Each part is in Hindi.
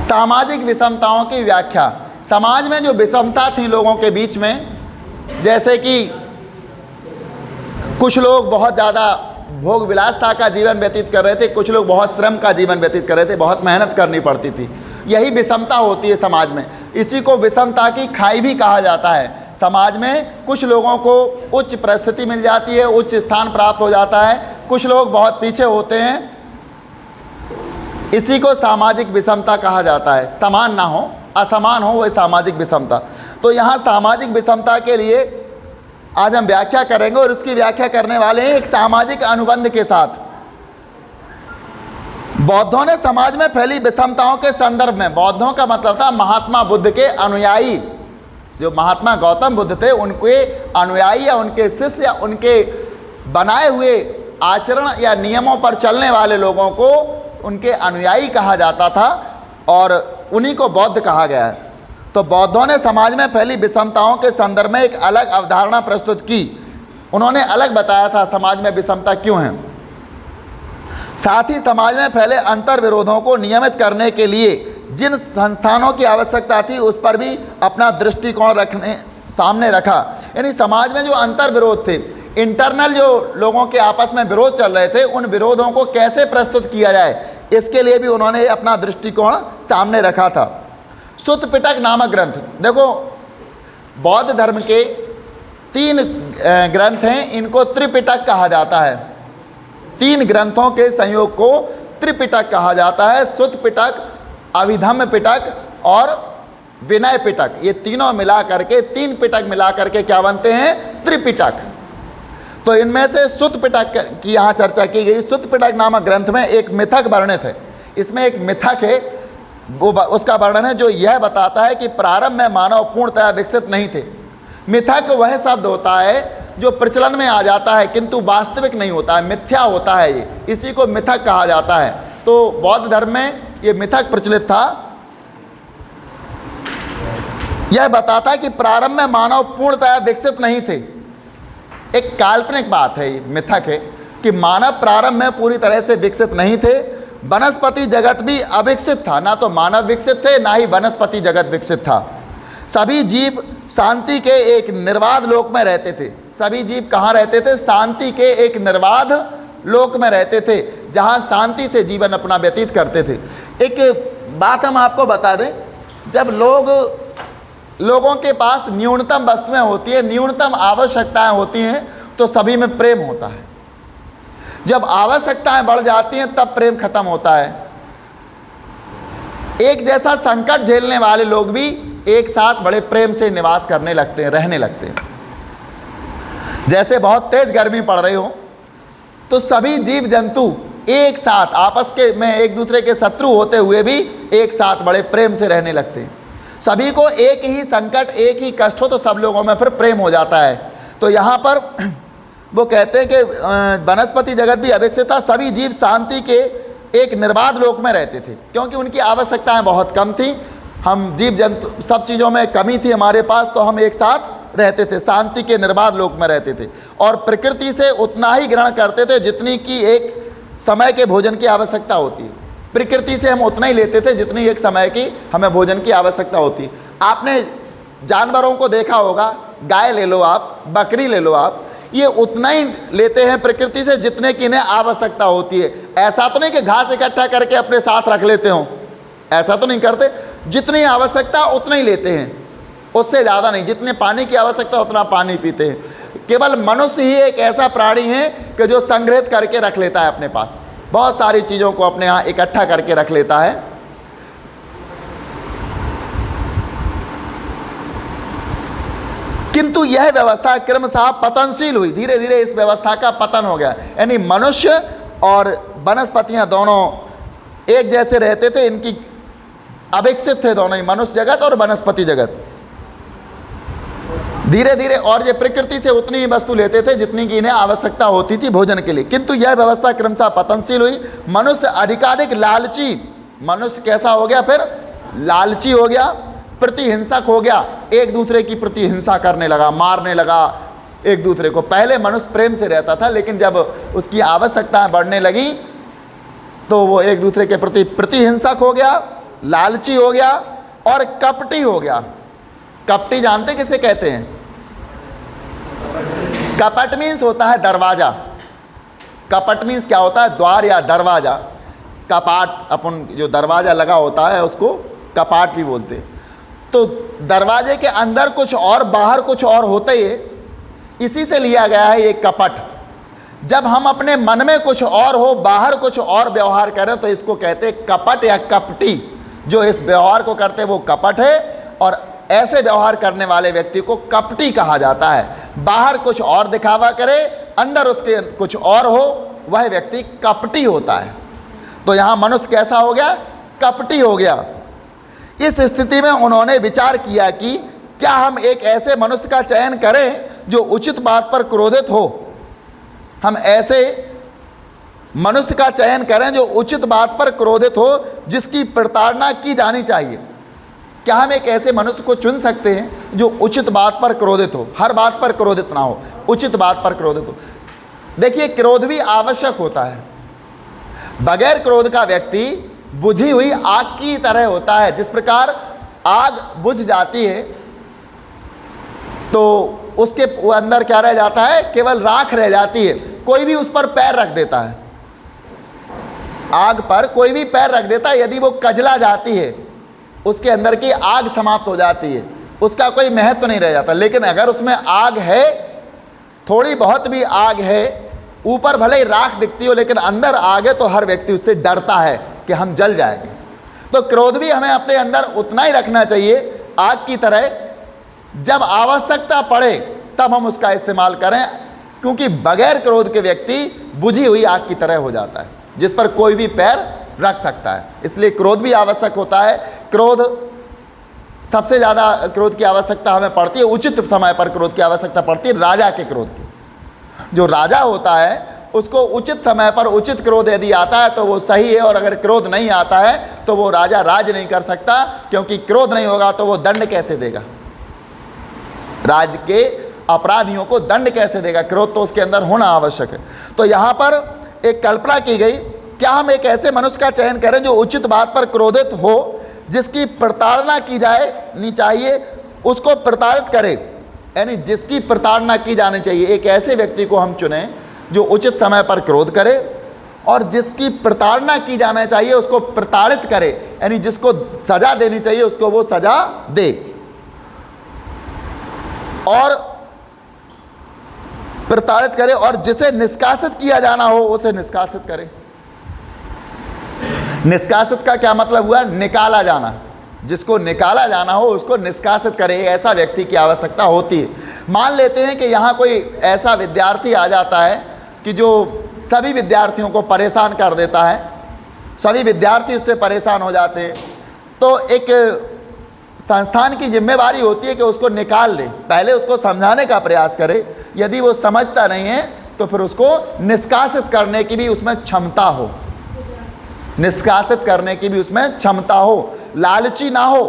सामाजिक विषमताओं की व्याख्या। समाज में जो विषमता थी लोगों के बीच में, जैसे कि कुछ लोग बहुत ज़्यादा भोग विलासता का जीवन व्यतीत कर रहे थे, कुछ लोग बहुत श्रम का जीवन व्यतीत कर रहे थे, बहुत मेहनत करनी पड़ती थी। यही विषमता होती है समाज में। इसी को विषमता की खाई भी कहा जाता है। समाज में कुछ लोगों को उच्च परिस्थिति मिल जाती है, उच्च स्थान प्राप्त हो जाता है, कुछ लोग बहुत पीछे होते हैं। इसी को सामाजिक विषमता कहा जाता है। समान ना हो, असमान हो, वह सामाजिक विषमता। तो यहाँ सामाजिक विषमता के लिए आज हम व्याख्या करेंगे, और उसकी व्याख्या करने वाले हैं एक सामाजिक अनुबंध के साथ। बौद्धों ने समाज में फैली विषमताओं के संदर्भ में, बौद्धों का मतलब था महात्मा बुद्ध के अनुयायी, जो महात्मा गौतम बुद्ध थे उनके अनुयायी या उनके शिष्य या उनके बनाए हुए आचरण या नियमों पर चलने वाले लोगों को उनके अनुयायी कहा जाता था, और उन्हीं को बौद्ध कहा गया है। तो बौद्धों ने समाज में फैली विषमताओं के संदर्भ में एक अलग अवधारणा प्रस्तुत की। उन्होंने अलग बताया था समाज में विषमता क्यों है। साथ ही समाज में फैले अंतर विरोधों को नियमित करने के लिए जिन संस्थानों की आवश्यकता थी उस पर भी अपना दृष्टिकोण सामने रखा। यानी समाज में जो अंतर विरोध थे, इंटरनल जो लोगों के आपस में विरोध चल रहे थे, उन विरोधों को कैसे प्रस्तुत किया जाए, इसके लिए भी उन्होंने अपना दृष्टिकोण सामने रखा था। सुत्त पिटक नामक ग्रंथ, देखो बौद्ध धर्म के 3 ग्रंथ हैं, इनको त्रिपिटक कहा जाता है। 3 ग्रंथों के संयोग को त्रिपिटक कहा जाता है। सुत्त पिटक, अभिधम्म पिटक और विनय पिटक, ये तीनों मिला करके 3 पिटक मिला करके क्या बनते हैं, त्रिपिटक। तो इनमें से सुत्त पिटक की यहाँ चर्चा की गई। सुत्त पिटक नामक ग्रंथ में एक मिथक वर्णित है। इसमें एक मिथक है, वो उसका वर्णन है जो यह बताता है कि प्रारंभ में मानव पूर्णतः विकसित नहीं थे। मिथक वह शब्द होता है जो प्रचलन में आ जाता है किंतु वास्तविक नहीं होता है, मिथ्या होता है, ये इसी को मिथक कहा जाता है। तो बौद्ध धर्म में ये मिथक प्रचलित था। यह बताता है कि प्रारंभ में मानव पूर्णतः विकसित नहीं थे। एक काल्पनिक बात है, ये मिथक है कि मानव प्रारंभ में पूरी तरह से विकसित नहीं थे। वनस्पति जगत भी अविकसित था, ना तो मानव विकसित थे ना ही वनस्पति जगत विकसित था। सभी जीव शांति के एक निर्बाध लोक में रहते थे। सभी जीव कहाँ रहते थे, शांति के एक निर्बाध लोक में रहते थे, जहाँ शांति से जीवन अपना व्यतीत करते थे। एक बात हम आपको बता दें, जब लोगों के पास न्यूनतम वस्तुएं होती है, न्यूनतम आवश्यकताएं होती हैं, तो सभी में प्रेम होता है। जब आवश्यकताएं बढ़ जाती हैं तब प्रेम खत्म होता है। एक जैसा संकट झेलने वाले लोग भी एक साथ बड़े प्रेम से निवास करने लगते हैं, रहने लगते हैं। जैसे बहुत तेज गर्मी पड़ रही हो तो सभी जीव जंतु एक साथ आपस के में एक दूसरे के शत्रु होते हुए भी एक साथ बड़े प्रेम से रहने लगते हैं। सभी को एक ही संकट, एक ही कष्ट हो तो सब लोगों में फिर प्रेम हो जाता है। तो यहाँ पर वो कहते हैं कि वनस्पति जगत भी अविकसित था। सभी जीव शांति के एक निर्बाध लोक में रहते थे क्योंकि उनकी आवश्यकताएं बहुत कम थी। हम जीव जंतु सब चीज़ों में कमी थी हमारे पास, तो हम एक साथ रहते थे, शांति के निर्बाध लोक में रहते थे और प्रकृति से उतना ही ग्रहण करते थे जितनी की एक समय के भोजन की आवश्यकता होती है। प्रकृति से हम उतना ही लेते थे जितनी एक समय की हमें भोजन की आवश्यकता होती है। आपने जानवरों को देखा होगा, गाय ले लो आप, बकरी ले लो आप, ये उतना ही लेते हैं प्रकृति से जितने की इन्हें आवश्यकता होती है। ऐसा तो नहीं कि घास इकट्ठा करके अपने साथ रख लेते हो, ऐसा तो नहीं करते। जितनी आवश्यकता उतना ही लेते हैं, उससे ज़्यादा नहीं। जितने पानी की आवश्यकता उतना पानी पीते हैं। केवल मनुष्य ही एक ऐसा प्राणी है कि जो संग्रहित करके रख लेता है अपने पास, बहुत सारी चीज़ों को अपने यहाँ इकट्ठा करके रख लेता है। किंतु यह व्यवस्था क्रमशः पतनशील हुई, धीरे धीरे इस व्यवस्था का पतन हो गया। यानी मनुष्य और वनस्पतियां दोनों एक जैसे रहते थे, इनकी अविकसित थे दोनों ही, मनुष्य जगत और वनस्पति जगत। धीरे धीरे और ये प्रकृति से उतनी ही वस्तु लेते थे जितनी की इन्हें आवश्यकता होती थी भोजन के लिए। किंतु यह व्यवस्था क्रमशः पतनशील हुई। मनुष्य अधिकाधिक लालची, मनुष्य कैसा हो गया फिर, लालची हो गया, प्रतिहिंसक हो गया, एक दूसरे की प्रति हिंसा करने लगा, मारने लगा एक दूसरे को। पहले मनुष्य प्रेम से रहता था, लेकिन जब उसकी आवश्यकताएं बढ़ने लगी तो वो एक दूसरे के प्रति प्रतिहिंसक हो गया लालची हो गया और कपटी हो गया। कपटी जानते किसे कहते हैं? कपट मीन्स होता है दरवाजा। कपट मीन्स क्या होता है? द्वार या दरवाजा। कपाट, अपन जो दरवाजा लगा होता है उसको कपाट भी बोलते हैं। तो दरवाजे के अंदर कुछ और बाहर कुछ और होता ही है, इसी से लिया गया है ये कपट। जब हम अपने मन में कुछ और हो, बाहर कुछ और व्यवहार करें तो इसको कहते हैं कपट या कपटी। जो इस व्यवहार को करते वो कपट है, और ऐसे व्यवहार करने वाले व्यक्ति को कपटी कहा जाता है। बाहर कुछ और दिखावा करे, अंदर उसके कुछ और हो, वह व्यक्ति कपटी होता है। तो यहाँ मनुष्य कैसा हो गया? कपटी हो गया। इस स्थिति में उन्होंने विचार किया कि क्या हम एक ऐसे मनुष्य का चयन करें जो उचित बात पर क्रोधित हो। हम ऐसे मनुष्य का चयन करें जो उचित बात पर क्रोधित हो, जिसकी प्रताड़ना की जानी चाहिए। क्या हम एक ऐसे मनुष्य को चुन सकते हैं जो उचित बात पर क्रोधित हो, हर बात पर क्रोधित ना हो, उचित बात पर क्रोधित हो। देखिए, क्रोध भी आवश्यक होता है। बगैर क्रोध का व्यक्ति बुझी हुई आग की तरह होता है। जिस प्रकार आग बुझ जाती है तो उसके अंदर क्या रह जाता है? केवल राख रह जाती है। कोई भी उस पर पैर रख देता है, आग पर कोई भी पैर रख देता है, यदि वो कजला जाती है, उसके अंदर की आग समाप्त हो जाती है, उसका कोई महत्व नहीं रह जाता। लेकिन अगर उसमें आग है, थोड़ी बहुत भी आग है, ऊपर भले ही राख दिखती हो लेकिन अंदर आग है, तो हर व्यक्ति उससे डरता है कि हम जल जाएंगे। तो क्रोध भी हमें अपने अंदर उतना ही रखना चाहिए, आग की तरह। जब आवश्यकता पड़े तब हम उसका इस्तेमाल करें, क्योंकि बगैर क्रोध के व्यक्ति बुझी हुई आग की तरह हो जाता है, जिस पर कोई भी पैर रख सकता है। इसलिए क्रोध भी आवश्यक होता है। क्रोध, सबसे ज़्यादा क्रोध की आवश्यकता हमें पड़ती है, उचित समय पर क्रोध की आवश्यकता पड़ती है राजा के क्रोध की। जो राजा होता है उसको उचित समय पर उचित क्रोध यदि आता है तो वो सही है, और अगर क्रोध नहीं आता है तो वो राजा राज नहीं कर सकता, क्योंकि क्रोध नहीं होगा तो वो दंड कैसे देगा? राज्य के अपराधियों को दंड कैसे देगा? क्रोध तो उसके अंदर होना आवश्यक है। तो यहाँ पर एक कल्पना की गई, क्या हम एक ऐसे मनुष्य का चयन करें जो उचित बात पर क्रोधित हो, जिसकी प्रताड़ना की जानी चाहिए, उसको प्रताड़ित करे, यानी जिसकी प्रताड़ना की जानी चाहिए। एक ऐसे व्यक्ति को हम चुनें जो उचित समय पर क्रोध करे, और जिसकी प्रताड़ना की जाना चाहिए उसको प्रताड़ित करे, यानी जिसको सजा देनी चाहिए उसको वो सजा दे, और प्रताड़ित करे, और जिसे निष्कासित किया जाना हो उसे निष्कासित करे। निष्कासित का क्या मतलब हुआ? निकाला जाना। जिसको निकाला जाना हो उसको निष्कासित करे, ऐसा व्यक्ति की आवश्यकता होती है। मान लेते हैं कि यहाँ कोई ऐसा विद्यार्थी आ जाता है कि जो सभी विद्यार्थियों को परेशान कर देता है, सभी विद्यार्थी उससे परेशान हो जाते हैं, तो एक संस्थान की जिम्मेवारी होती है कि उसको निकाल दे। पहले उसको समझाने का प्रयास करे, यदि वो समझता नहीं है तो फिर उसको निष्कासित करने की भी उसमें क्षमता हो, निष्कासित करने की भी उसमें क्षमता हो। लालची ना हो,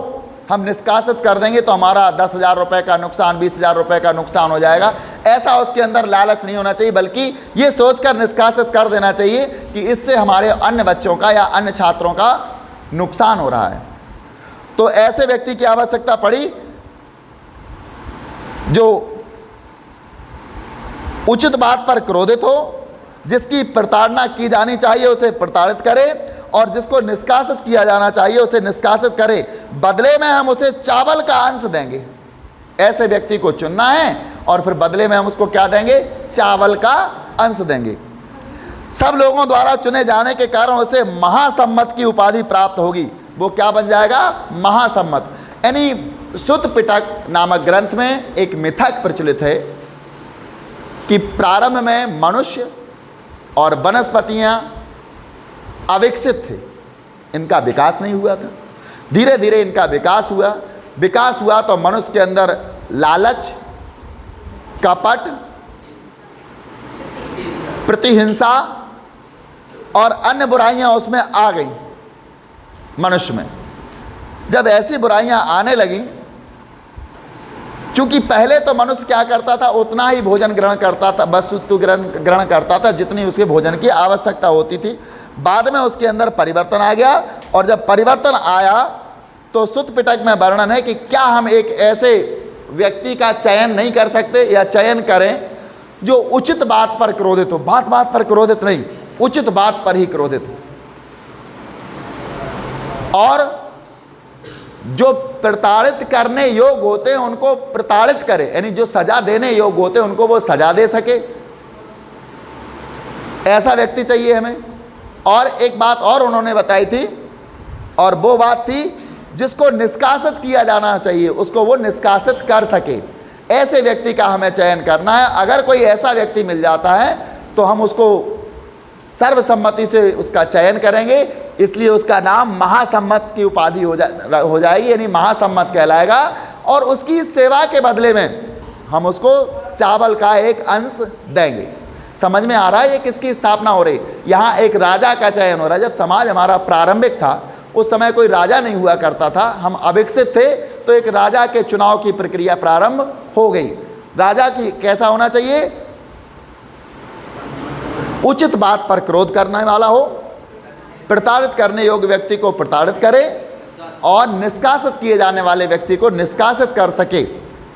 हम निष्कासित कर देंगे तो हमारा 10,000 रुपये का नुकसान, 20,000 रुपये का नुकसान हो जाएगा, ऐसा उसके अंदर लालच नहीं होना चाहिए, बल्कि ये सोचकर निष्कासित कर देना चाहिए कि इससे हमारे अन्य बच्चों का या अन्य छात्रों का नुकसान हो रहा है। तो ऐसे व्यक्ति की आवश्यकता पड़ी जो उचित बात पर क्रोधित हो, जिसकी प्रताड़ना की जानी चाहिए उसे प्रताड़ित करे, और जिसको निष्कासित किया जाना चाहिए उसे निष्कासित करे। बदले में हम उसे चावल का अंश देंगे। ऐसे व्यक्ति को चुनना है और फिर बदले में हम उसको क्या देंगे? चावल का अंश देंगे। सब लोगों द्वारा चुने जाने के कारण उसे महासम्मत की उपाधि प्राप्त होगी। वो क्या बन जाएगा? महासम्मत। यानी सुत्त पिटक नामक ग्रंथ में एक मिथक प्रचलित है कि प्रारंभ में मनुष्य और वनस्पतियां अविकसित थे, इनका विकास नहीं हुआ था। धीरे धीरे इनका विकास हुआ तो मनुष्य के अंदर लालच, कपट, प्रतिहिंसा और अन्य बुराइयां उसमें आ गई मनुष्य में। जब ऐसी बुराइयां आने लगी, चूंकि पहले तो मनुष्य क्या करता था? उतना ही भोजन ग्रहण करता था, वस्तु ग्रहण करता था जितनी उसके भोजन की आवश्यकता होती थी। बाद में उसके अंदर परिवर्तन आ गया और जब परिवर्तन आया तो सुत्त पिटक में वर्णन है कि क्या हम एक ऐसे व्यक्ति का चयन नहीं कर सकते या चयन करें जो उचित बात पर क्रोधित हो, बात बात पर क्रोधित नहीं, उचित बात पर ही क्रोधित हो, और जो प्रताड़ित करने योग्य होते हैं उनको प्रताड़ित करे, यानी जो सजा देने योग्य होते हैं उनको वो सजा दे सके, ऐसा व्यक्ति चाहिए हमें। और एक बात और उन्होंने बताई थी, और वो बात थी जिसको निष्कासित किया जाना चाहिए उसको वो निष्कासित कर सके, ऐसे व्यक्ति का हमें चयन करना है। अगर कोई ऐसा व्यक्ति मिल जाता है तो हम उसको सर्वसम्मति से उसका चयन करेंगे, इसलिए उसका नाम महासम्मत की उपाधि हो जाएगी, यानी महासम्मत कहलाएगा। और उसकी सेवा के बदले में हम उसको चावल का एक अंश देंगे। समझ में आ रहा है ये किसकी स्थापना हो रही? यहाँ एक राजा का चयन हो रहा है। जब समाज हमारा प्रारंभिक था उस समय कोई राजा नहीं हुआ करता था, हम अविकसित थे, तो एक राजा के चुनाव की प्रक्रिया प्रारंभ हो गई। राजा की कैसा होना चाहिए? उचित बात पर क्रोध करने वाला हो, प्रताड़ित करने योग्य व्यक्ति को प्रताड़ित करे और निष्कासित किए जाने वाले व्यक्ति को निष्कासित कर सके,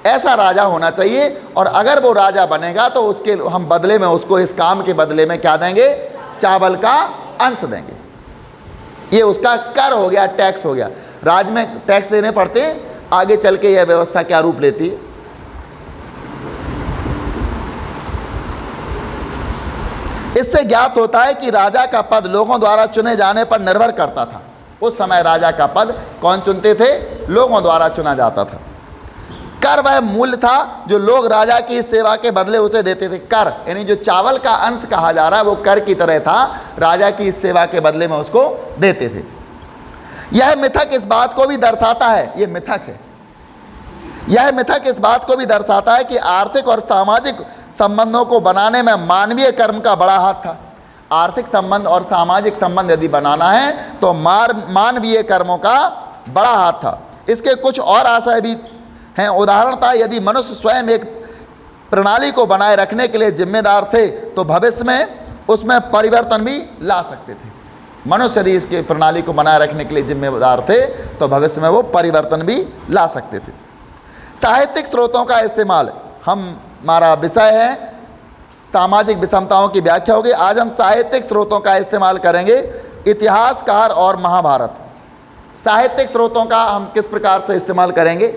ऐसा राजा होना चाहिए। और अगर वो राजा बनेगा तो उसके हम बदले में उसको इस काम के बदले में क्या देंगे? चावल का अंश देंगे। ये उसका कर हो गया, टैक्स हो गया। राज्य में टैक्स देने पड़ते हैं, आगे चल के यह व्यवस्था क्या रूप लेती है। इससे ज्ञात होता है कि राजा का पद लोगों द्वारा चुने जाने पर निर्भर करता था। उस समय राजा का पद कौन चुनते थे? लोगों द्वारा चुना जाता था। कर वह मूल्य था जो लोग राजा की सेवा के बदले उसे देते थे। कर यानी जो चावल का अंश कहा जा रहा है वो कर की तरह था, राजा की सेवा के बदले में उसको देते थे। यह मिथक इस बात को भी दर्शाता है, ये मिथक है, यह मिथक इस बात को भी दर्शाता है कि आर्थिक और सामाजिक संबंधों को बनाने में मानवीय कर्म का बड़ा हाथ था। आर्थिक संबंध और सामाजिक संबंध यदि बनाना है तो मानवीय कर्मों का बड़ा हाथ था। इसके कुछ और आशय भी हैं। उदाहरणतः यदि मनुष्य स्वयं एक प्रणाली को बनाए रखने के लिए जिम्मेदार थे तो भविष्य में उसमें परिवर्तन भी ला सकते थे। मनुष्य यदि इसके प्रणाली को बनाए रखने के लिए जिम्मेदार थे तो भविष्य में वो परिवर्तन भी ला सकते थे। साहित्यिक स्रोतों का इस्तेमाल, हमारा विषय है सामाजिक विषमताओं की व्याख्या होगी। आज हम साहित्यिक स्रोतों का इस्तेमाल करेंगे। इतिहासकार और महाभारत। साहित्यिक स्रोतों का हम किस प्रकार से इस्तेमाल करेंगे?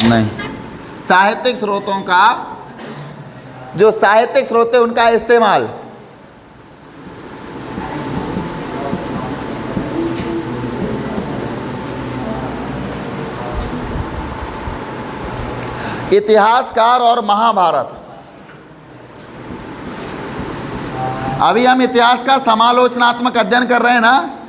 नहीं, साहित्यिक स्रोतों का, जो साहित्यिक स्रोत है उनका इस्तेमाल इतिहासकार और महाभारत। अभी हम इतिहास का समालोचनात्मक अध्ययन कर रहे हैं ना।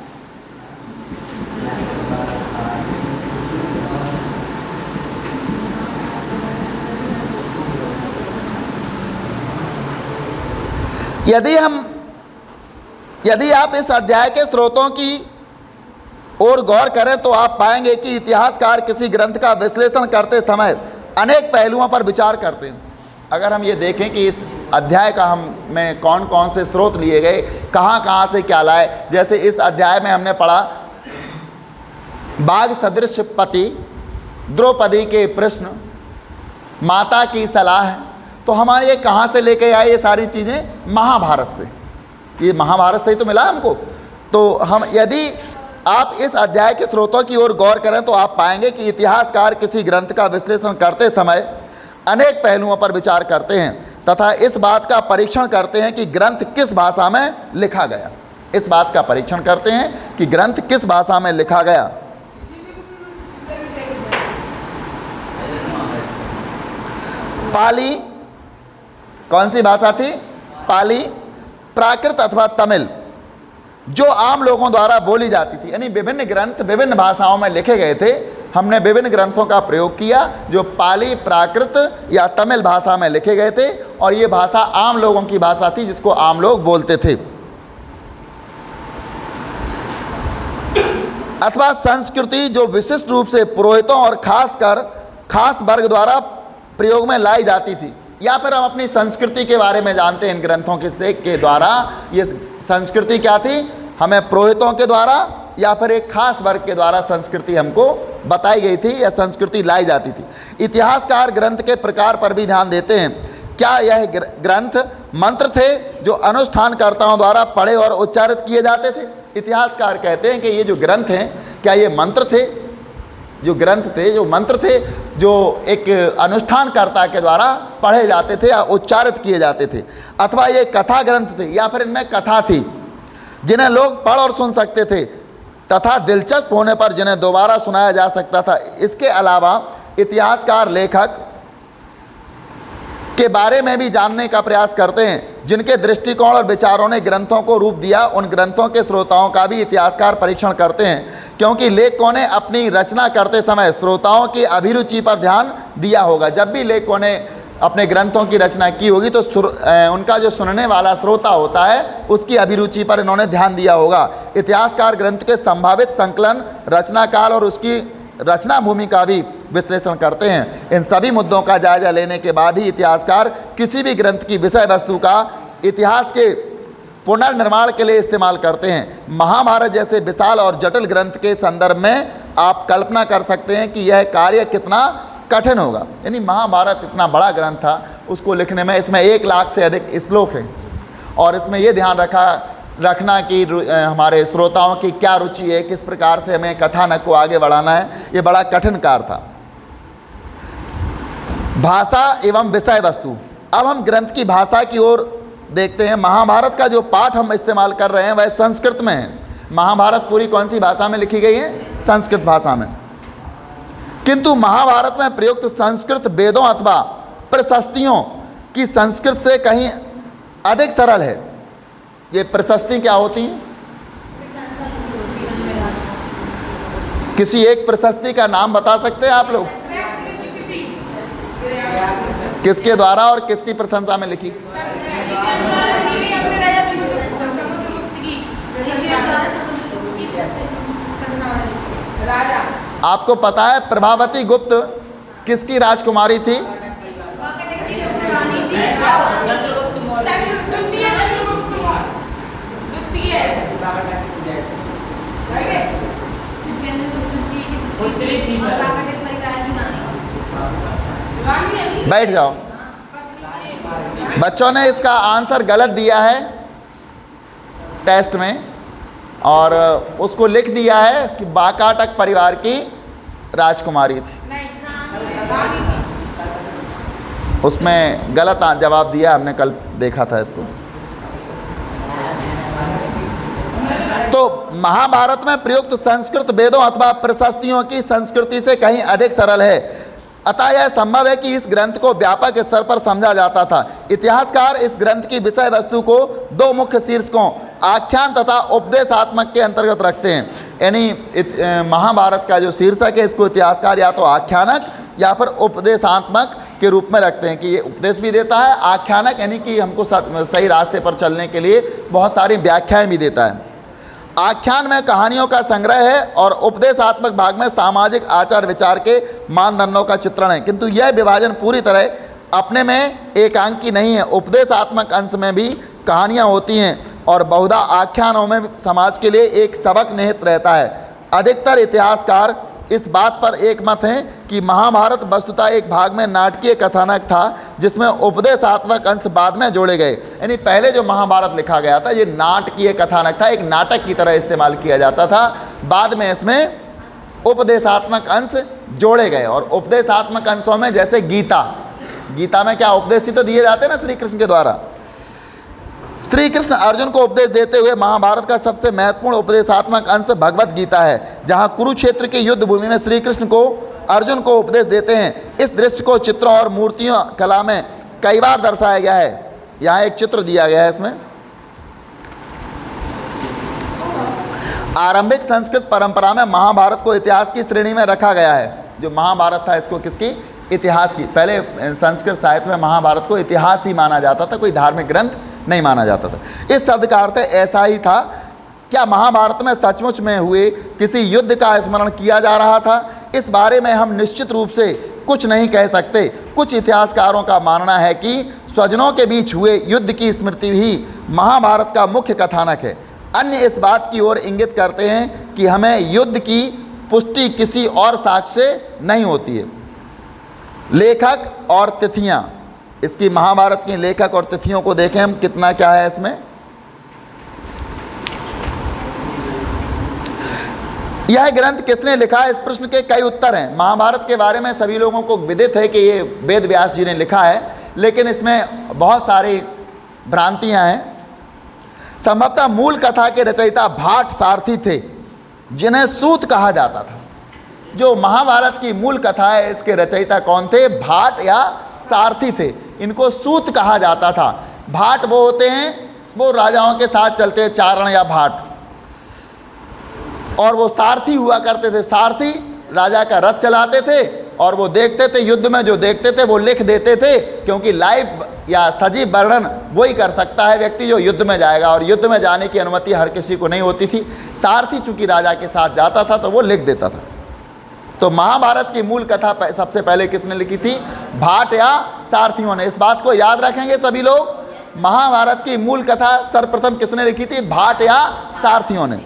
यदि आप इस अध्याय के स्रोतों की ओर गौर करें तो आप पाएंगे कि इतिहासकार किसी ग्रंथ का विश्लेषण करते समय अनेक पहलुओं पर विचार करते हैं। अगर हम ये देखें कि इस अध्याय का में कौन कौन से स्रोत लिए गए, कहाँ कहाँ से क्या लाए। जैसे इस अध्याय में हमने पढ़ा बाघ सदृश पति, द्रौपदी के प्रश्न, माता की सलाह, तो हमारे ये कहाँ से लेके आए ये सारी चीज़ें? महाभारत से। ये महाभारत से ही तो मिला हमको। तो हम यदि आप इस अध्याय के स्रोतों की ओर गौर करें तो आप पाएंगे कि इतिहासकार किसी ग्रंथ का विश्लेषण करते समय अनेक पहलुओं पर विचार करते हैं तथा इस बात का परीक्षण करते हैं कि ग्रंथ किस भाषा में लिखा गया। इस बात का परीक्षण करते हैं कि ग्रंथ किस भाषा में लिखा गया। पाली, कौन सी भाषा थी? पाली, प्राकृत अथवा तमिल, जो आम लोगों द्वारा बोली जाती थी। यानी विभिन्न ग्रंथ विभिन्न भाषाओं में लिखे गए थे। हमने विभिन्न ग्रंथों का प्रयोग किया जो पाली, प्राकृत या तमिल भाषा में लिखे गए थे, और ये भाषा आम लोगों की भाषा थी जिसको आम लोग बोलते थे। अथवा संस्कृति जो विशिष्ट रूप से पुरोहितों और खासकर खास वर्ग द्वारा प्रयोग में लाई जाती थी। या फिर हम अपनी संस्कृति के बारे में जानते हैं इन ग्रंथों के द्वारा। ये संस्कृति क्या थी? हमें पुरोहितों के द्वारा या फिर एक खास वर्ग के द्वारा संस्कृति हमको बताई गई थी या संस्कृति लाई जाती थी। इतिहासकार ग्रंथ के प्रकार पर भी ध्यान देते हैं। क्या यह ग्रंथ मंत्र थे जो अनुष्ठानकर्ताओं द्वारा पढ़े और उच्चारित किए जाते थे? इतिहासकार कहते हैं कि ये जो ग्रंथ हैं, क्या ये मंत्र थे? जो ग्रंथ थे, जो मंत्र थे, जो एक अनुष्ठानकर्ता के द्वारा पढ़े जाते थे या उच्चारित किए जाते थे। अथवा ये कथा ग्रंथ थे, या फिर इनमें कथा थी जिन्हें लोग पढ़ और सुन सकते थे तथा दिलचस्प होने पर जिन्हें दोबारा सुनाया जा सकता था। इसके अलावा इतिहासकार लेखक के बारे में भी जानने का प्रयास करते हैं जिनके दृष्टिकोण और विचारों ने ग्रंथों को रूप दिया। उन ग्रंथों के श्रोताओं का भी इतिहासकार परीक्षण करते हैं, क्योंकि लेखकों ने अपनी रचना करते समय श्रोताओं की अभिरुचि पर ध्यान दिया होगा। जब भी लेखकों ने अपने ग्रंथों की रचना की होगी तो उनका जो सुनने वाला श्रोता होता है उसकी अभिरुचि पर इन्होंने ध्यान दिया होगा। इतिहासकार ग्रंथ के संभावित संकलन, रचना काल और उसकी रचना भूमि का भी विश्लेषण करते हैं। इन सभी मुद्दों का जायजा लेने के बाद ही इतिहासकार किसी भी ग्रंथ की विषय वस्तु का इतिहास के पुनर्निर्माण के लिए इस्तेमाल करते हैं। महाभारत जैसे विशाल और जटिल ग्रंथ के संदर्भ में आप कल्पना कर सकते हैं कि यह कार्य कितना कठिन होगा। यानी महाभारत इतना बड़ा ग्रंथ था, उसको लिखने में इसमें 1 लाख से अधिक श्लोक हैं, और इसमें यह ध्यान रखना कि हमारे श्रोताओं की क्या रुचि है, किस प्रकार से हमें कथानक को आगे बढ़ाना है, ये बड़ा कठिन कार्य था। भाषा एवं विषय वस्तु। अब हम ग्रंथ की भाषा की ओर देखते हैं। महाभारत का जो पाठ हम इस्तेमाल कर रहे हैं वह संस्कृत में है। महाभारत पूरी कौन सी भाषा में लिखी गई है? संस्कृत भाषा में। किंतु महाभारत में प्रयुक्त संस्कृत वेदों अथवा प्रशस्तियों की संस्कृत से कहीं अधिक सरल है। ये प्रशस्ति क्या होती हैं? किसी एक प्रशस्ति का नाम बता सकते हैं आप लोग? किसके द्वारा और किसकी प्रशंसा में लिखी? आपको पता है प्रभावती गुप्त किसकी राजकुमारी थी? बैठ जाओ। बच्चों ने इसका आंसर गलत दिया है टेस्ट में, और उसको लिख दिया है कि वाकाटक परिवार की राजकुमारी थी। उसमें गलत जवाब दिया, हमने कल देखा था इसको। तो महाभारत में प्रयुक्त संस्कृत वेदों अथवा प्रशस्तियों की संस्कृति से कहीं अधिक सरल है। अतः यह संभव है कि इस ग्रंथ को व्यापक स्तर पर समझा जाता था। इतिहासकार इस ग्रंथ की विषय वस्तु को 2 मुख्य शीर्षकों आख्यान तथा उपदेशात्मक के अंतर्गत रखते हैं। यानी महाभारत का जो शीर्षक है इसको इतिहासकार या तो आख्यानक या फिर उपदेशात्मक के रूप में रखते हैं कि ये उपदेश भी देता है, आख्यानक यानी कि हमको सही रास्ते पर चलने के लिए बहुत सारी व्याख्याएं भी देता है। आख्यान में कहानियों का संग्रह है और उपदेशात्मक भाग में सामाजिक आचार विचार के मानदंडों का चित्रण है। किंतु यह विभाजन पूरी तरह अपने में एकांकी नहीं है। उपदेशात्मक अंश में भी कहानियाँ होती हैं और बहुधा आख्यानों में समाज के लिए एक सबक निहित रहता है। अधिकतर इतिहासकार इस बात पर एकमत हैं कि महाभारत वस्तुतः एक भाग में नाटकीय कथानक था जिसमें उपदेशात्मक अंश बाद में जोड़े गए। यानी पहले जो महाभारत लिखा गया था ये नाटकीय कथानक था, एक नाटक की तरह इस्तेमाल किया जाता था। बाद में इसमें उपदेशात्मक अंश जोड़े गए, और उपदेशात्मक अंशों में जैसे गीता में क्या उपदेश ही तो दिए जाते हैं ना श्री कृष्ण के द्वारा। श्री कृष्ण अर्जुन को उपदेश देते हुए महाभारत का सबसे महत्वपूर्ण उपदेशात्मक अंश भगवत गीता है, जहां कुरुक्षेत्र की युद्ध भूमि में श्री कृष्ण को अर्जुन को उपदेश देते हैं। इस दृश्य को चित्रों और मूर्तियों कला में कई बार दर्शाया गया है। यहाँ एक चित्र दिया गया है इसमें। आरंभिक संस्कृत परंपरा में महाभारत को इतिहास की श्रेणी में रखा गया है। जो महाभारत था इसको किसकी? इतिहास की। पहले संस्कृत साहित्य में महाभारत को इतिहास ही माना जाता था, कोई धार्मिक ग्रंथ नहीं माना जाता था। इस शब्द का अर्थ ऐसा ही था। क्या महाभारत में सचमुच में हुए किसी युद्ध का स्मरण किया जा रहा था? इस बारे में हम निश्चित रूप से कुछ नहीं कह सकते। कुछ इतिहासकारों का मानना है कि स्वजनों के बीच हुए युद्ध की स्मृति भी महाभारत का मुख्य कथानक है। अन्य इस बात की ओर इंगित करते हैं कि हमें युद्ध की पुष्टि किसी और साक्ष्य से नहीं होती है। लेखक और तिथियां, इसकी महाभारत की लेखक और तिथियों को देखें हम, कितना क्या है इसमें। यह ग्रंथ किसने लिखा है, इस प्रश्न के कई उत्तर हैं। महाभारत के बारे में सभी लोगों को विदित है कि ये वेद व्यास जी ने लिखा है, लेकिन इसमें बहुत सारी भ्रांतियां हैं। संभवतः मूल कथा के रचयिता भाट सारथी थे, जिन्हें सूत कहा जाता था। जो महाभारत की मूल कथा है, इसके रचयिता कौन थे? भाट या सारथी थे। इनको सूत कहा जाता था। भाट वो होते हैं, वो राजाओं के साथ चलते हैं, चारण या भाट, और वो सारथी हुआ करते थे। सारथी राजा का रथ चलाते थे और वो देखते थे, युद्ध में जो देखते थे वो लिख देते थे, क्योंकि लाइव या सजीव वर्णन वही कर सकता है व्यक्ति जो युद्ध में जाएगा, और युद्ध में जाने की अनुमति हर किसी को नहीं होती थी। सारथी चूंकि राजा के साथ जाता था तो वो लिख देता था। तो महाभारत की मूल कथा सबसे पहले किसने लिखी थी? भाट या सारथियों ने। इस बात को याद रखेंगे सभी लोग। महाभारत की मूल कथा सर्वप्रथम किसने लिखी थी? भाट या सारथियों ने,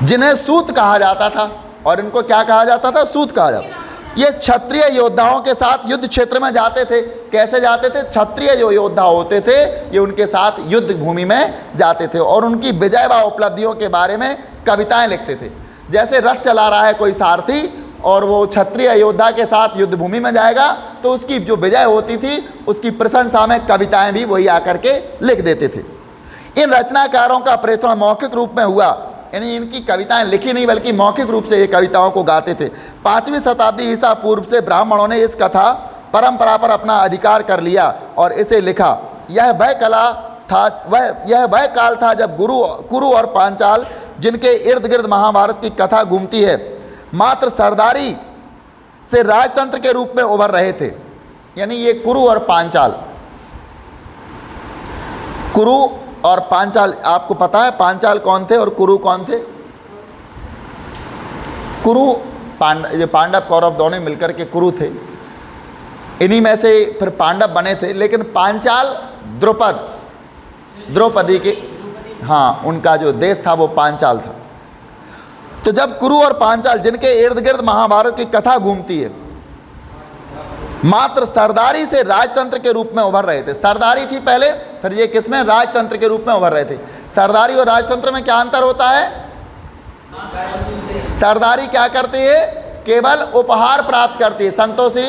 जिन्हें सूत कहा जाता था। और इनको क्या कहा जाता था? सूत कहा जाता। ये क्षत्रिय योद्धाओं के साथ युद्ध क्षेत्र में जाते थे। कैसे जाते थे? क्षत्रिय जो योद्धा होते थे ये उनके साथ युद्ध भूमि में जाते थे और उनकी विजय व उपलब्धियों के बारे में कविताएं लिखते थे। जैसे रथ चला रहा है कोई सारथी और वो क्षत्रिय योद्धा के साथ युद्ध भूमि में जाएगा, तो उसकी जो विजय होती थी उसकी प्रशंसा में कविताएं भी वही आकर के लिख देते थे। इन रचनाकारों का प्रेषण मौखिक रूप में हुआ, यानी इनकी कविताएं लिखी नहीं बल्कि मौखिक रूप से ये कविताओं को गाते थे। 5वीं शताब्दी ईसा पूर्व से ब्राह्मणों ने इस कथा परंपरा पर अपना अधिकार कर लिया और इसे लिखा। यह वह काल था जब कुरु और पांचाल, जिनके इर्द गिर्द महाभारत की कथा घूमती है, मात्र सरदारी से राजतंत्र के रूप में उभर रहे थे। यानी ये कुरु और पांचाल, कुरु और पांचाल, आपको पता है पांचाल कौन थे और कुरु कौन थे? कुरु पांडव कौरव दोनों मिलकर के कुरु थे। इन्हीं में से फिर पांडव बने थे। लेकिन पांचाल द्रौपदी के, हाँ, उनका जो देश था वो पांचाल था। तो जब कुरु और पांचाल, जिनके इर्द गिर्द महाभारत की कथा घूमती है, मात्र सरदारी से राजतंत्र के रूप में उभर रहे थे। सरदारी थी पहले, फिर ये किसमें? राजतंत्र के रूप में उभर रहे थे। सरदारी और राजतंत्र में क्या अंतर होता है? सरदारी क्या करती है? केवल उपहार प्राप्त करती है। संतोषी